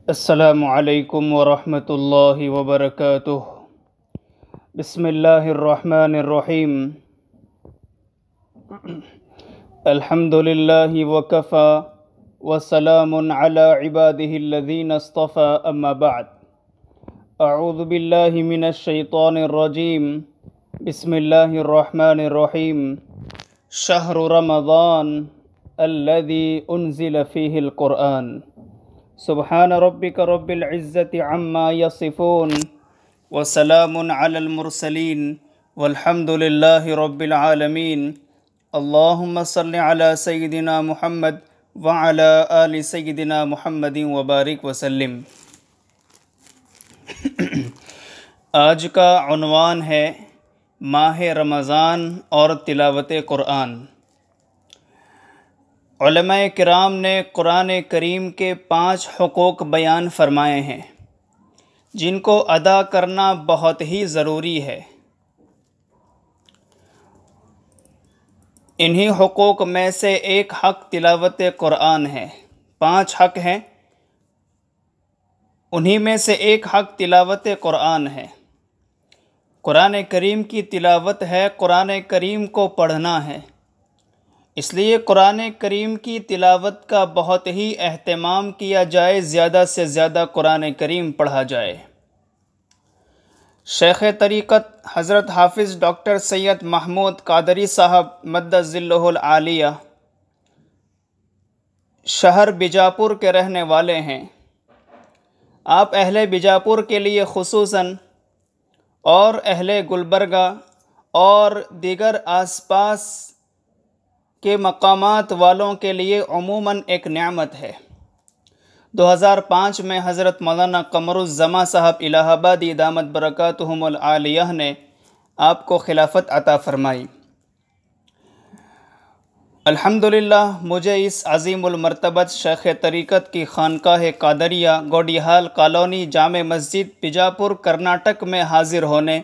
السلام علیکم ورحمۃ اللہ وبرکاتہ۔ بسم اللہ الرحمن الرحیم۔ الحمد للہ وکفی وسلام علی عبادہ الذین اصطفی، اما بعد۔ اعوذ باللہ من الشیطان الرجیم، بسم اللہ الرحمن الرحیم۔ شہر رمضان الذی انزل فیہ القرآن، سبحان ربک رب العزت عما یصفون وسلام علی المرسلین والحمد للہ رب العالمین۔ اللہم صل علی سیدنا محمد وعلی آل سیدنا محمد وبارک وسلم۔ آج کا عنوان ہے ماہ رمضان اور تلاوت قرآن۔ علماء کرام نے قرآن کریم کے 5 حقوق بیان فرمائے ہیں جن کو ادا کرنا بہت ہی ضروری ہے۔ انہی حقوق میں سے ایک حق تلاوت قرآن ہے۔ 5 حق ہیں، انہی میں سے ایک حق تلاوت قرآن ہے۔ قرآن کریم کی تلاوت ہے، قرآن کریم کو پڑھنا ہے۔ اس لیے قرآن کریم کی تلاوت کا بہت ہی اہتمام کیا جائے، زیادہ سے زیادہ قرآن کریم پڑھا جائے۔ شیخ طریقت حضرت حافظ ڈاکٹر سید محمود قادری صاحب مد ظلہ العالیہ شہر بیجاپور کے رہنے والے ہیں۔ آپ اہل بیجاپور کے لیے خصوصاً اور اہل گلبرگہ اور دیگر آس پاس کے مقامات والوں کے لیے عموماً ایک نعمت ہے۔ 2005 میں حضرت مولانا قمر الزماں صاحب الہ آبادی دامت برکاتہم العالیہ نے آپ کو خلافت عطا فرمائی۔ الحمدللہ مجھے اس عظیم المرتبت شیخ طریقت کی خانقاہ قادریہ گوڈیہال کالونی جامع مسجد بیجاپور کرناٹک میں حاضر ہونے،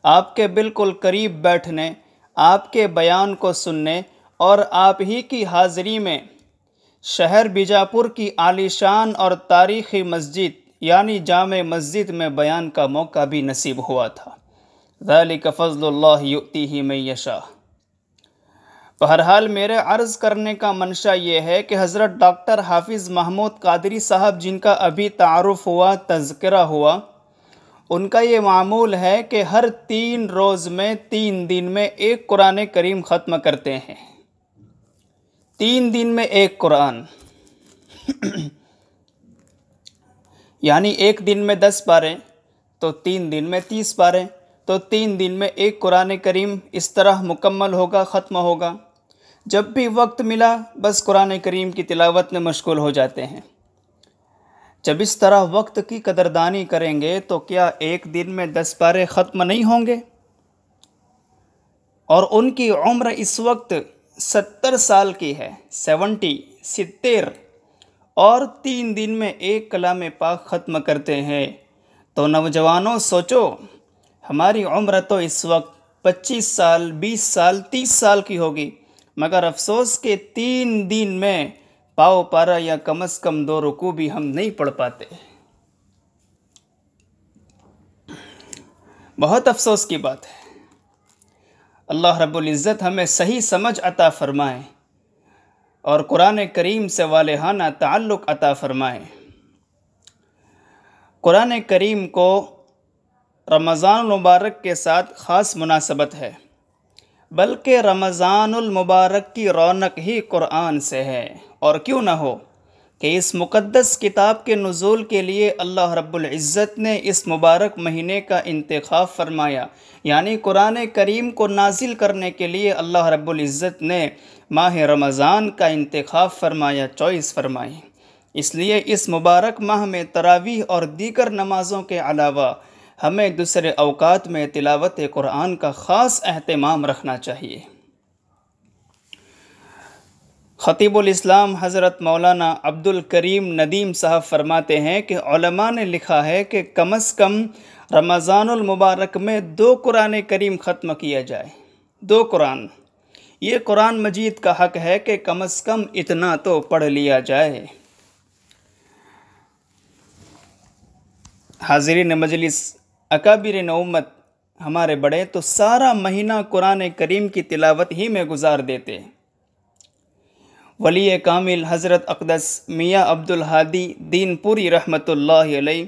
آپ کے بالکل قریب بیٹھنے، آپ کے بیان کو سننے اور آپ ہی کی حاضری میں شہر بیجاپور کی عالیشان اور تاریخی مسجد یعنی جامع مسجد میں بیان کا موقع بھی نصیب ہوا تھا۔ ذالک فضل اللہ یؤتیہ من یشاء۔ بہرحال میرے عرض کرنے کا منشا یہ ہے کہ حضرت ڈاکٹر حافظ محمود قادری صاحب جن کا ابھی تعارف ہوا، تذکرہ ہوا، ان کا یہ معمول ہے کہ ہر 3 روز میں 3 دن میں ایک قرآن کریم ختم کرتے ہیں۔ 3 دن میں ایک قرآن یعنی ایک دن میں 10 پارے تو 3 دن میں 30 پارے، تو 3 دن میں ایک قرآن کریم اس طرح مکمل ہوگا، ختم ہوگا۔ جب بھی وقت ملا بس قرآن کریم کی تلاوت میں مشغول ہو جاتے ہیں۔ جب اس طرح وقت کی قدردانی کریں گے تو کیا ایک دن میں 10 پارے ختم نہیں ہوں گے؟ اور ان کی عمر اس وقت 70 سال کی ہے، 70 اور 3 دن میں ایک کلام پاک ختم کرتے ہیں۔ تو نوجوانوں سوچو، ہماری عمر تو اس وقت 25 سال، 20 سال، 30 سال کی ہوگی، مگر افسوس کہ 3 دن میں پاؤ پارا یا کم از کم 2 رکوع بھی ہم نہیں پڑھ پاتے۔ بہت افسوس کی بات ہے۔ اللہ رب العزت ہمیں صحیح سمجھ عطا فرمائے اور قرآن کریم سے والہانہ تعلق عطا فرمائے۔ قرآن کریم کو رمضان المبارک کے ساتھ خاص مناسبت ہے، بلکہ رمضان المبارک کی رونق ہی قرآن سے ہے، اور کیوں نہ ہو کہ اس مقدس کتاب کے نزول کے لیے اللہ رب العزت نے اس مبارک مہینے کا انتخاب فرمایا، یعنی قرآن کریم کو نازل کرنے کے لیے اللہ رب العزت نے ماہ رمضان کا انتخاب فرمایا، چوائس فرمائی۔ اس لیے اس مبارک ماہ میں تراویح اور دیگر نمازوں کے علاوہ ہمیں دوسرے اوقات میں تلاوت قرآن کا خاص اہتمام رکھنا چاہیے۔ خطیب الاسلام حضرت مولانا عبد الکریم ندیم صاحب فرماتے ہیں کہ علماء نے لکھا ہے کہ کم از کم رمضان المبارک میں 2 قرآن کریم ختم کیا جائے۔ 2 قرآن، یہ قرآن مجید کا حق ہے کہ کم از کم اتنا تو پڑھ لیا جائے۔ حاضرین مجلس، اکابرین امت، ہمارے بڑے تو سارا مہینہ قرآن کریم کی تلاوت ہی میں گزار دیتے۔ ولی کامل حضرت اقدس میاں عبدالہادی دین پوری رحمۃ اللہ علیہ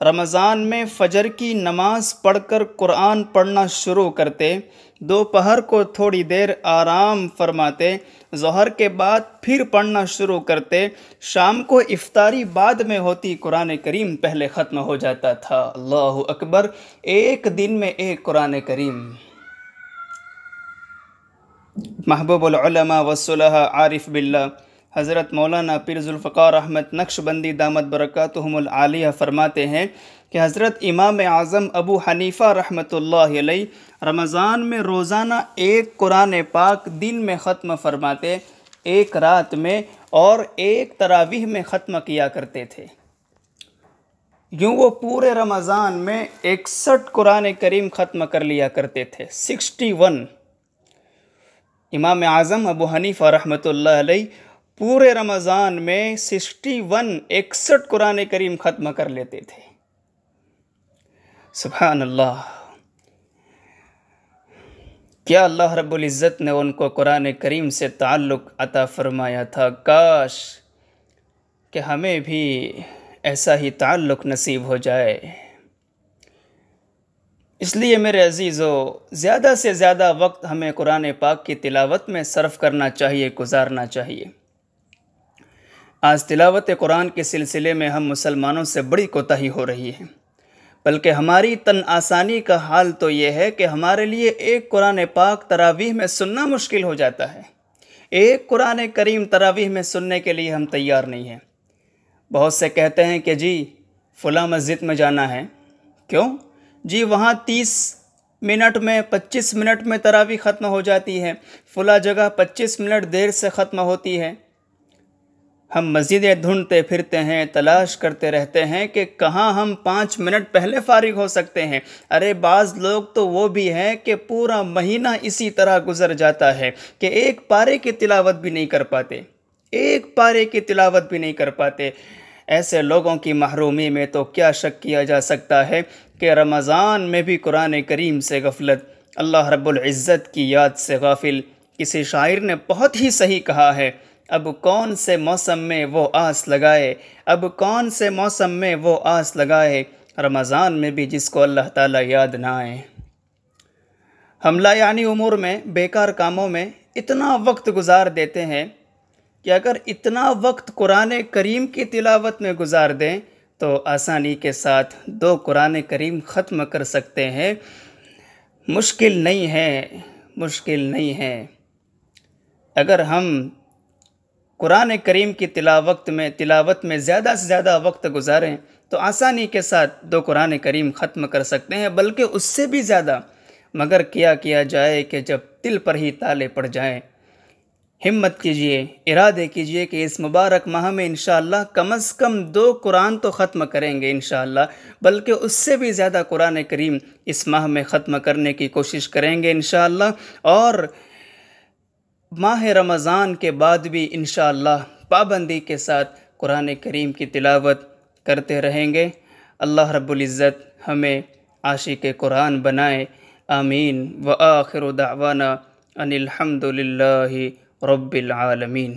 رمضان میں فجر کی نماز پڑھ کر قرآن پڑھنا شروع کرتے، دوپہر کو تھوڑی دیر آرام فرماتے، ظہر کے بعد پھر پڑھنا شروع کرتے، شام کو افطاری بعد میں ہوتی قرآن کریم پہلے ختم ہو جاتا تھا۔ اللہ اکبر! ایک دن میں ایک قرآن کریم۔ محبوب العلماء والصلحاء عارف باللہ حضرت مولانا پیر ذوالفقار احمد نقشبندی دامت برکاتہم العالیہ فرماتے ہیں کہ حضرت امام اعظم ابو حنیفہ رحمۃ اللہ علیہ رمضان میں روزانہ ایک قرآن پاک دن میں ختم فرماتے، ایک رات میں اور ایک تراویح میں ختم کیا کرتے تھے۔ یوں وہ پورے رمضان میں 61 قرآن کریم ختم کر لیا کرتے تھے۔ 61 امام اعظم ابو حنیفہ رحمۃ اللہ علیہ پورے رمضان میں 61 قرآن کریم ختم کر لیتے تھے۔ سبحان اللہ! کیا اللہ رب العزت نے ان کو قرآن کریم سے تعلق عطا فرمایا تھا، کاش کہ ہمیں بھی ایسا ہی تعلق نصیب ہو جائے۔ اس لیے میرے عزیزو، زیادہ سے زیادہ وقت ہمیں قرآن پاک کی تلاوت میں صرف کرنا چاہیے، گزارنا چاہیے۔ آج تلاوت قرآن کے سلسلے میں ہم مسلمانوں سے بڑی کوتاہی ہو رہی ہے، بلکہ ہماری تن آسانی کا حال تو یہ ہے کہ ہمارے لیے ایک قرآن پاک تراویح میں سننا مشکل ہو جاتا ہے۔ ایک قرآن کریم تراویح میں سننے کے لیے ہم تیار نہیں ہیں۔ بہت سے کہتے ہیں کہ جی فلاں مسجد میں جانا ہے، کیوں؟ جی وہاں 30 منٹ میں 25 منٹ میں تراویح ختم ہو جاتی ہے، فلاں جگہ 25 منٹ دیر سے ختم ہوتی ہے۔ ہم مسجدیں ڈھونڈتے پھرتے ہیں، تلاش کرتے رہتے ہیں کہ کہاں ہم 5 منٹ پہلے فارغ ہو سکتے ہیں۔ ارے بعض لوگ تو وہ بھی ہیں کہ پورا مہینہ اسی طرح گزر جاتا ہے کہ ایک پارے کی تلاوت بھی نہیں کر پاتے، ایک پارے کی تلاوت بھی نہیں کر پاتے۔ ایسے لوگوں کی محرومی میں تو کیا شک کیا جا سکتا ہے کہ رمضان میں بھی قرآن کریم سے غفلت، اللہ رب العزت کی یاد سے غافل۔ کسی شاعر نے بہت ہی صحیح کہا ہے، اب کون سے موسم میں وہ آس لگائے، اب کون سے موسم میں وہ آس لگائے، رمضان میں بھی جس کو اللہ تعالیٰ یاد نہ آئے۔ ہم لا یعنی امور میں، بیکار کاموں میں اتنا وقت گزار دیتے ہیں کہ اگر اتنا وقت قرآن کریم کی تلاوت میں گزار دیں تو آسانی کے ساتھ 2 قرآن کریم ختم کر سکتے ہیں۔ مشکل نہیں ہے، مشکل نہیں ہے۔ اگر ہم قرآن کریم کی تلاوت میں زیادہ سے زیادہ وقت گزاریں تو آسانی کے ساتھ 2 قرآن کریم ختم کر سکتے ہیں، بلکہ اس سے بھی زیادہ۔ مگر کیا جائے کہ جب دل پر ہی تالے پڑ جائیں۔ ہمت کیجئے، ارادے کیجئے کہ اس مبارک ماہ میں انشاءاللہ کم از کم 2 قرآن تو ختم کریں گے انشاءاللہ، بلکہ اس سے بھی زیادہ قرآن کریم اس ماہ میں ختم کرنے کی کوشش کریں گے انشاءاللہ، اور ماہ رمضان کے بعد بھی انشاءاللہ پابندی کے ساتھ قرآن کریم کی تلاوت کرتے رہیں گے۔ اللہ رب العزت ہمیں عاشق قرآن بنائے، آمین۔ وآخر دعوانا ان الحمد للہ رب العالمین۔